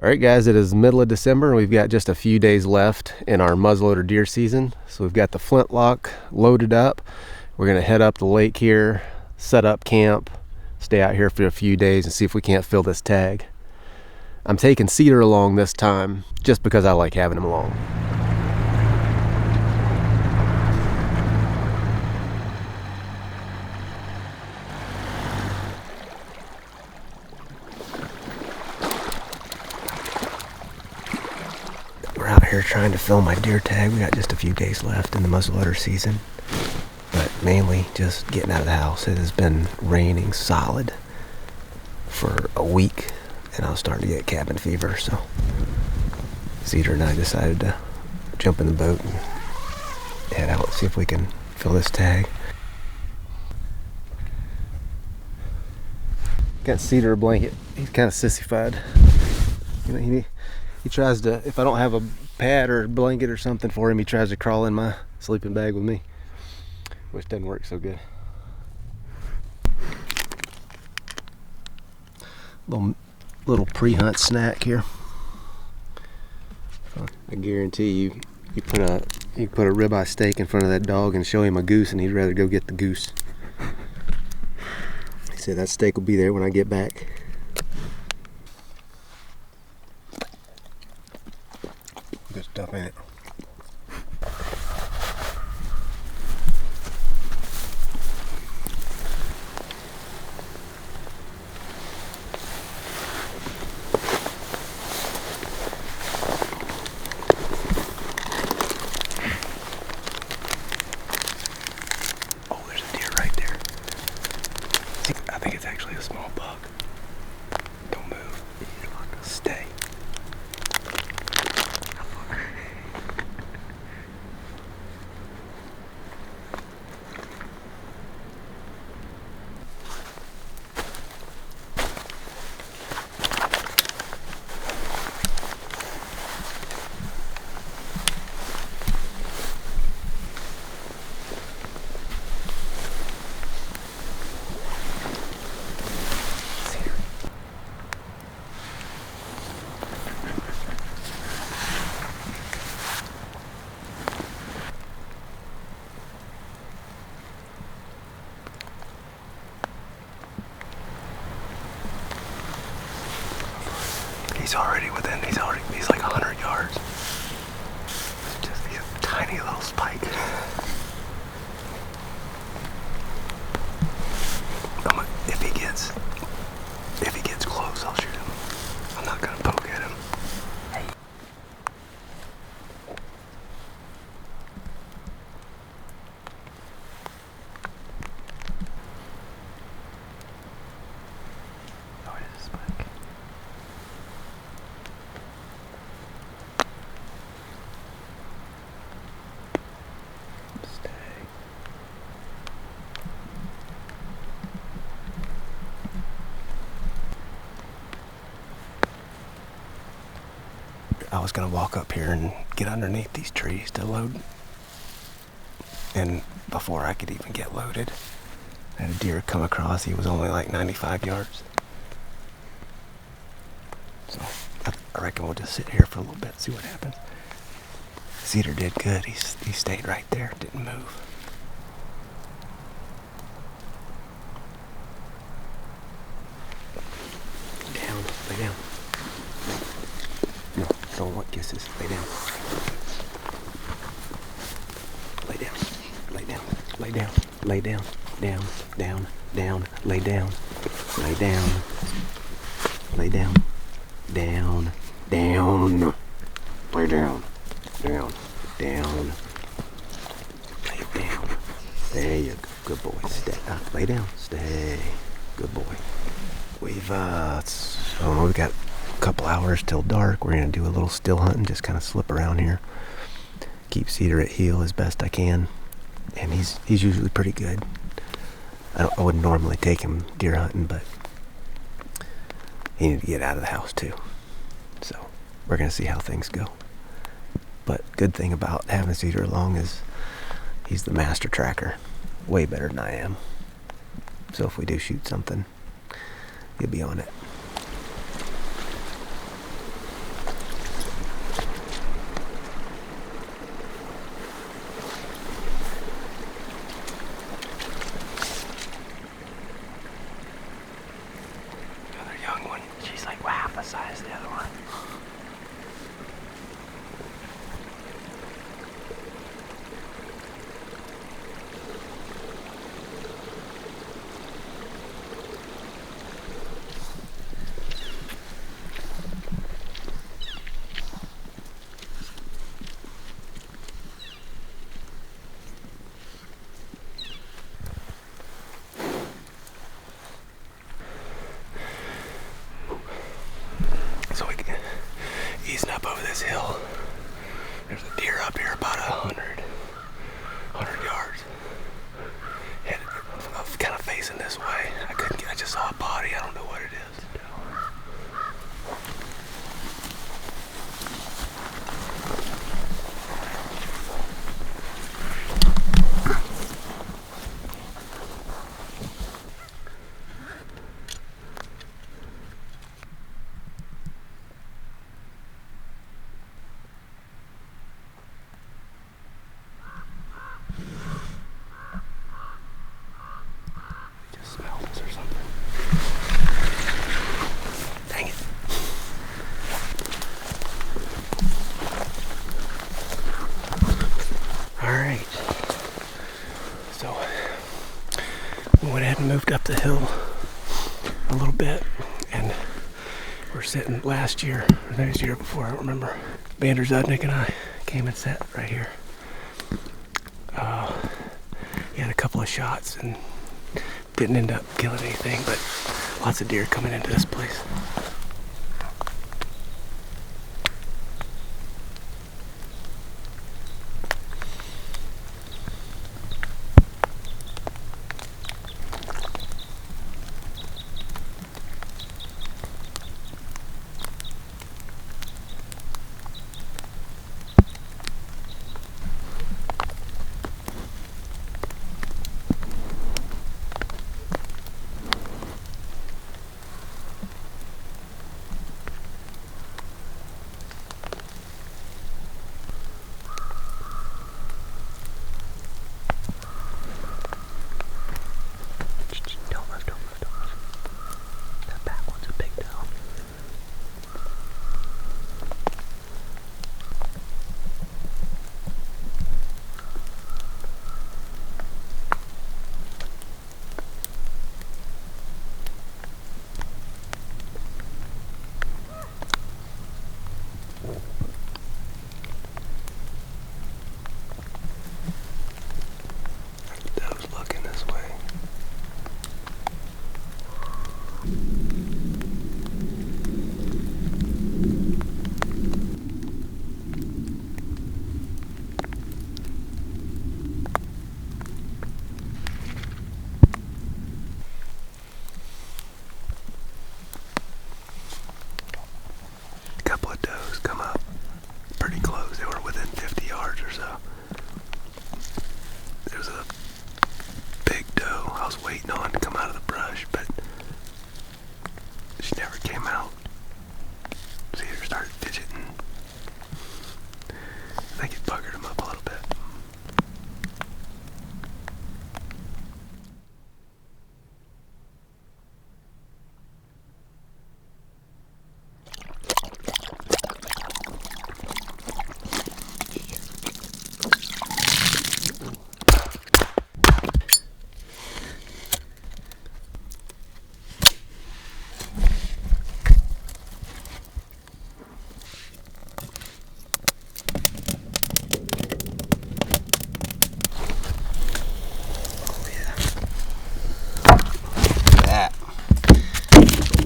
Alright guys, it is middle of December and we've got just a few days left in our muzzleloader deer season. So we've got the flintlock loaded up. We're going to head up the lake here, set up camp, stay out here for a few days and see if we can't fill this tag. I'm taking Cedar along this time just because I like having him along. We're out here trying to fill my deer tag. We got just a few days left in the muzzleloader season, but mainly just getting out of the house. It has been raining solid for a week and I was starting to get cabin fever, so Cedar and I decided to jump in the boat and head out and see if we can fill this tag. Got Cedar a blanket. He's kind of sissified. You know, he tries to, if I don't have a pad or a blanket or something for him, he tries to crawl in my sleeping bag with me, which doesn't work so good. Little pre-hunt snack here. I guarantee you put a ribeye steak in front of that dog and show him a goose and he'd rather go get the goose. He said that steak will be there when I get back. Good stuff, ain't it? Oh, there's a deer right there. I think it's actually a small buck. Don't move. Stay. He's like 100 yards. It's just a tiny little spike. If he gets close, I'll shoot him. I'm not gonna poke at him. Hey. Oh, it is a spike. I was gonna walk up here and get underneath these trees to load, and before I could even get loaded, I had a deer come across. He was only like 95 yards. So I reckon we'll just sit here for a little bit, see what happens. Cedar did good. He stayed right there, didn't move. Down, lay down. No, don't want kisses. Lay down. Lay down. Lay down. Lay down. Lay down. Down. Down. Down. Lay down. Lay down. Lay down. Down. Down. Lay down. Down. Down. Lay down. There you go. Good boy. Stay. Lay down. Stay. Good boy. We've got a couple hours till dark. We're gonna do a little still hunting, just kind of slip around here, keep Cedar at heel as best I can, and he's usually pretty good. I wouldn't normally take him deer hunting, but he needed to get out of the house too. So we're gonna see how things go. But good thing about having Cedar along is he's the master tracker, way better than I am. So if we do shoot something, he'll be on it. half the size of the other one. So we can easing up over this hill. There's a deer up here about 100 yards. Headed, kind of facing this way. I just saw a body. I don't know what it is. Smell this or something. Dang it. Alright. So we went ahead and moved up the hill a little bit, and we're sitting last year, or maybe the year before, I don't remember. Vander Zudnik and I came and sat right here. He had a couple of shots and didn't end up killing anything, but lots of deer coming into this place.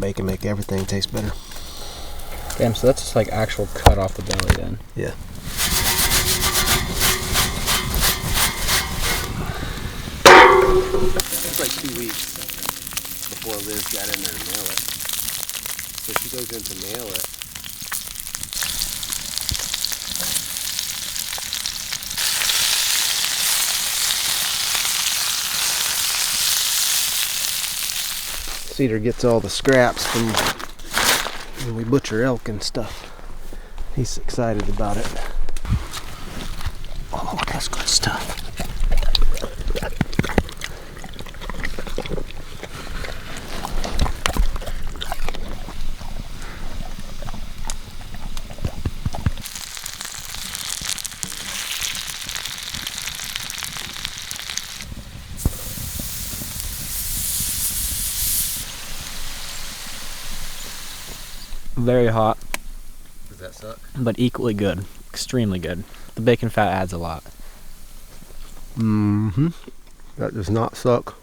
Bacon make everything taste better. Damn, so that's just like actual cut off the belly then. Yeah. It was like 2 weeks before Liz got in there to mail it. So she goes in to mail it. Cedar gets all the scraps from when we butcher elk and stuff. He's excited about it. Oh, that's good stuff. Very hot, Does that suck? but equally good. Extremely good. The bacon fat adds a lot. Mm-hmm. That does not suck.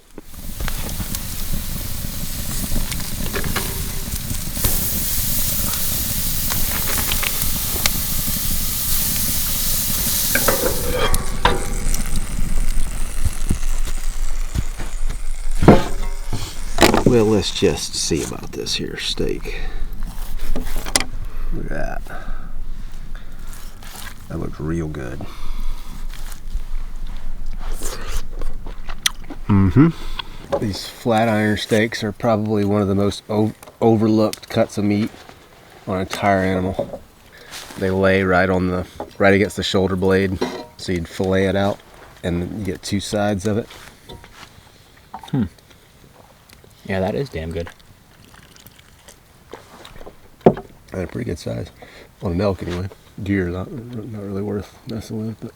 Well, let's just see about this here steak. Look at that. That looks real good. Mm-hmm. These flat iron steaks are probably one of the most overlooked cuts of meat on an entire animal. They lay right against the shoulder blade, so you'd fillet it out, and you get two sides of it. Yeah, that is damn good. And a pretty good size. On an elk, anyway. Deer, not really worth messing with, but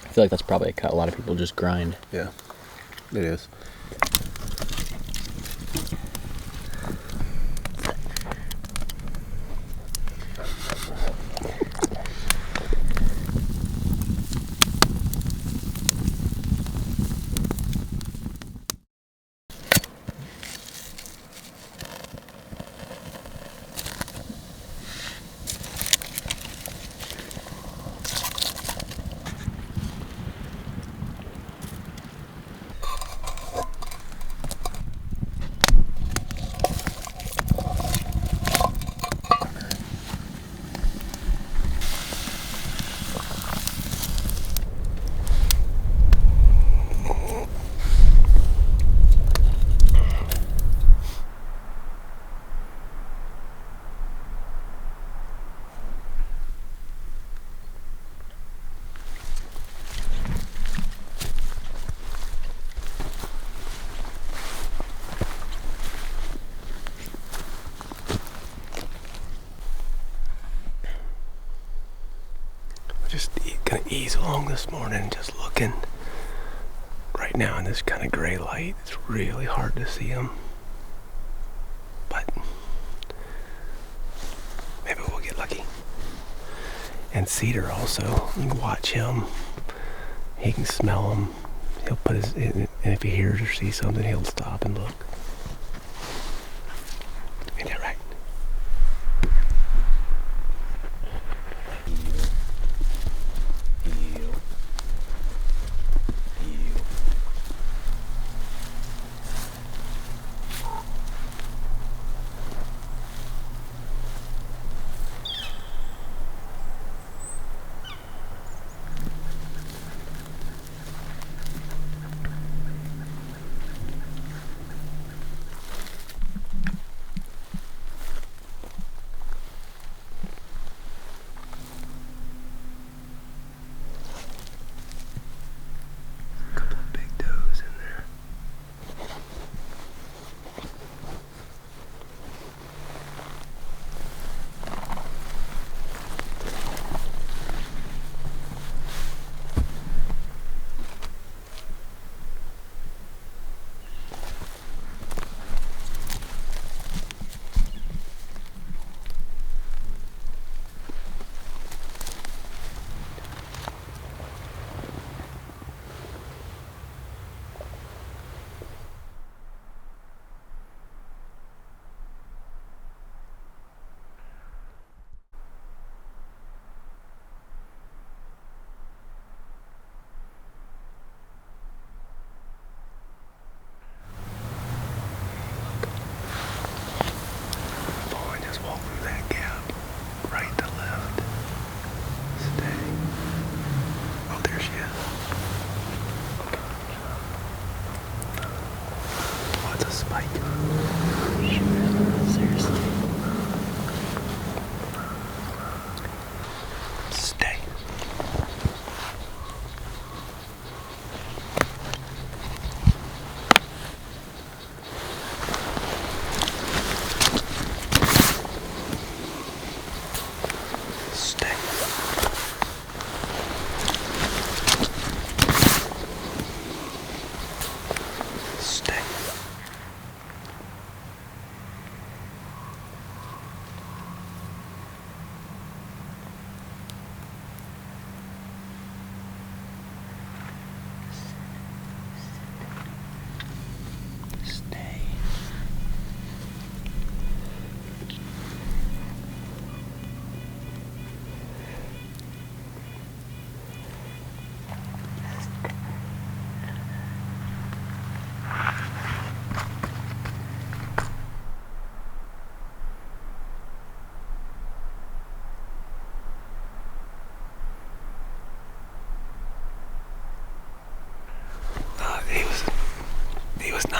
I feel like that's probably a cut a lot of people just grind. yeah, it is. Just gonna ease along this morning, just looking. Right now in this kind of gray light, it's really hard to see them. But maybe we'll get lucky. And Cedar also, you can watch him. He can smell them. He'll put his, and if he hears or sees something, he'll stop and look. Ain't that right?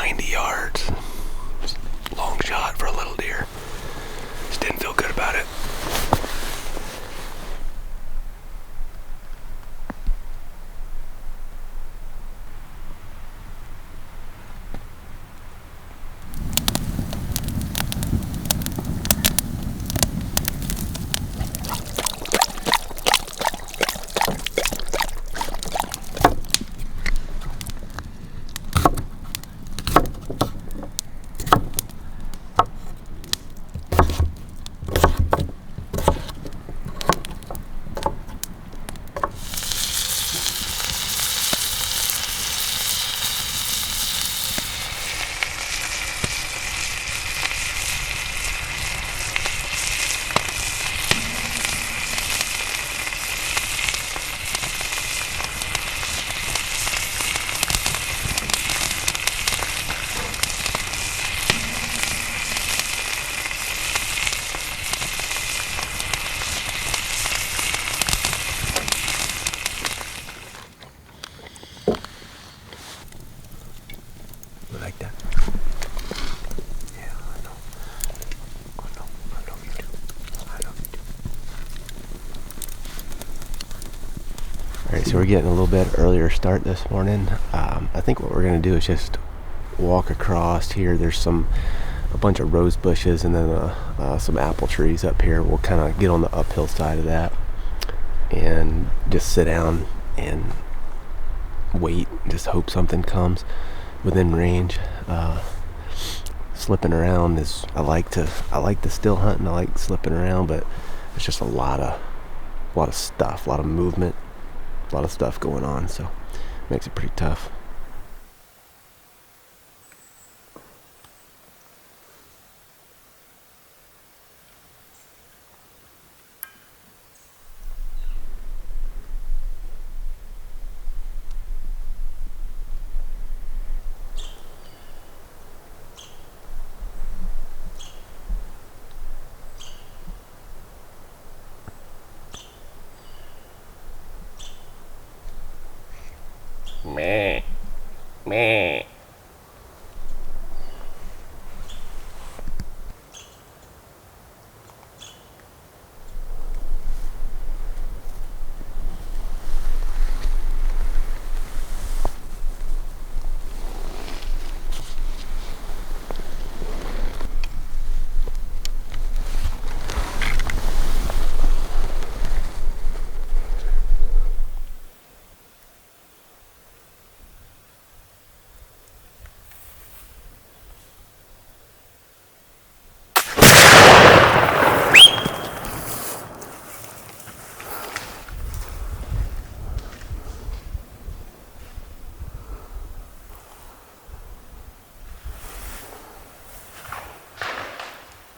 90 yards. Long shot for a little deer. Just didn't feel good about it. Like that. Yeah, I know. I know you do. I know you do. Alright, so we're getting a little bit earlier start this morning. I think what we're going to do is just walk across here. There's a bunch of rose bushes and then some apple trees up here. We'll kind of get on the uphill side of that and just sit down and wait, just hope something comes within range. Slipping around is I like the still hunt and I like slipping around, but it's just a lot of stuff, a lot of movement, a lot of stuff going on, so it makes it pretty tough. Meh. Meh.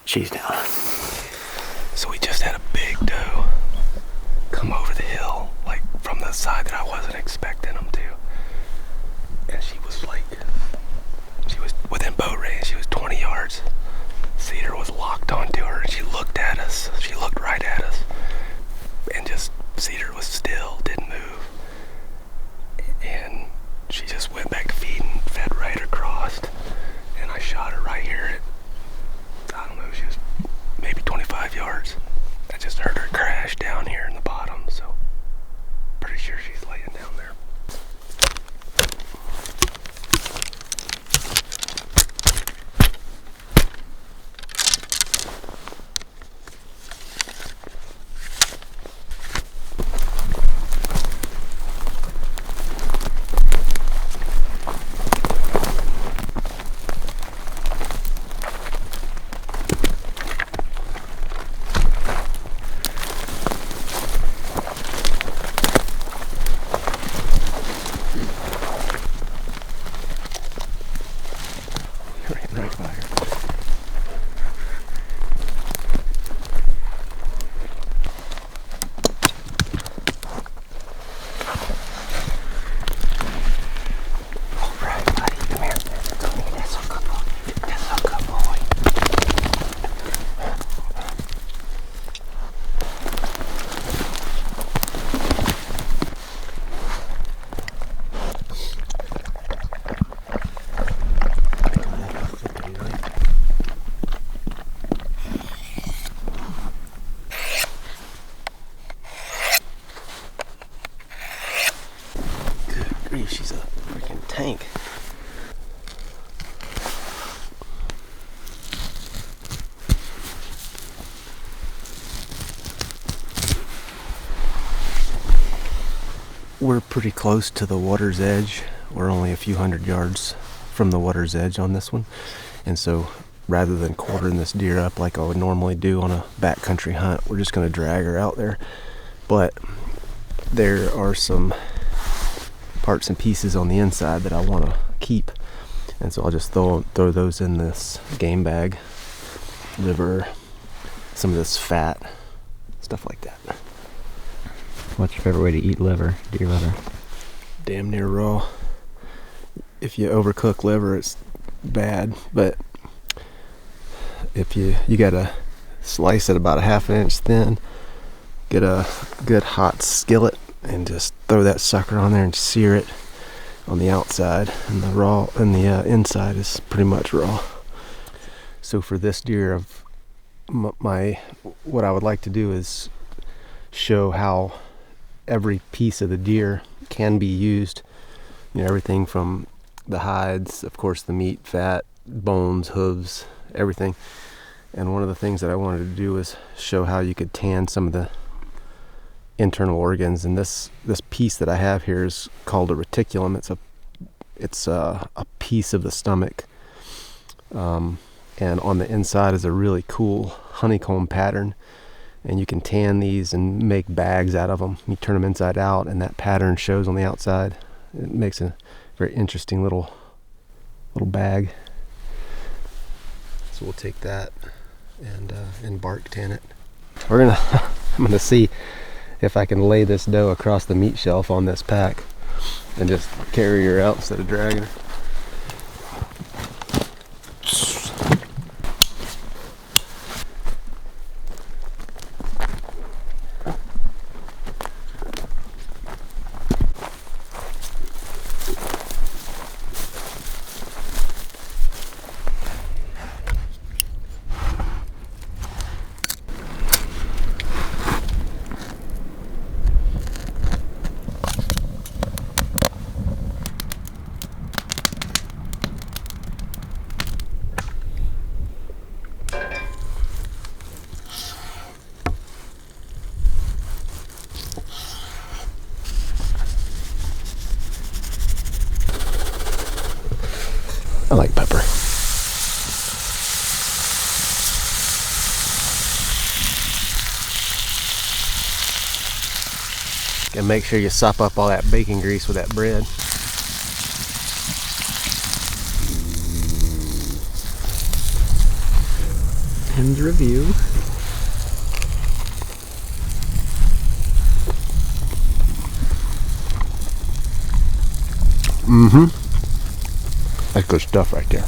She's down. So we just had a big doe come over the hill, like from the side that I wasn't expecting them to. And she was within bow range. She was 20 yards. Cedar was locked onto her and she looked at us. She looked right at us. And just, Cedar was still, didn't move. And she just went back to feeding, fed right across. And I shot her right here at, I don't know, she was maybe 25 yards. I just heard her crash down here in the bottom, so pretty sure she's laying down there. we're pretty close to the water's edge. We're only a few hundred yards from the water's edge on this one. And so rather than quartering this deer up like I would normally do on a backcountry hunt, we're just going to drag her out there. But there are some parts and pieces on the inside that I want to keep. And so I'll just throw those in this game bag. Liver, some of this fat, stuff like that. What's your favorite way to eat liver, deer liver? Damn near raw. If you overcook liver, it's bad, but if you gotta slice it about a half an inch thin, get a good hot skillet and just throw that sucker on there and sear it on the outside, and the raw and the inside is pretty much raw. So for this deer, what I would like to do is show how every piece of the deer can be used. You know, everything from the hides, of course, the meat, fat, bones, hooves, everything. And one of the things that I wanted to do was show how you could tan some of the internal organs. And this piece that I have here is called a reticulum. It's a piece of the stomach. And on the inside is a really cool honeycomb pattern. And you can tan these and make bags out of them. You turn them inside out and that pattern shows on the outside. It makes a very interesting little bag. So we'll take that and bark tan it. I'm gonna see if I can lay this doe across the meat shelf on this pack and just carry her out instead of dragging her. I like pepper. And make sure you sop up all that bacon grease with that bread. End review. Mm-hmm. That's good stuff right there.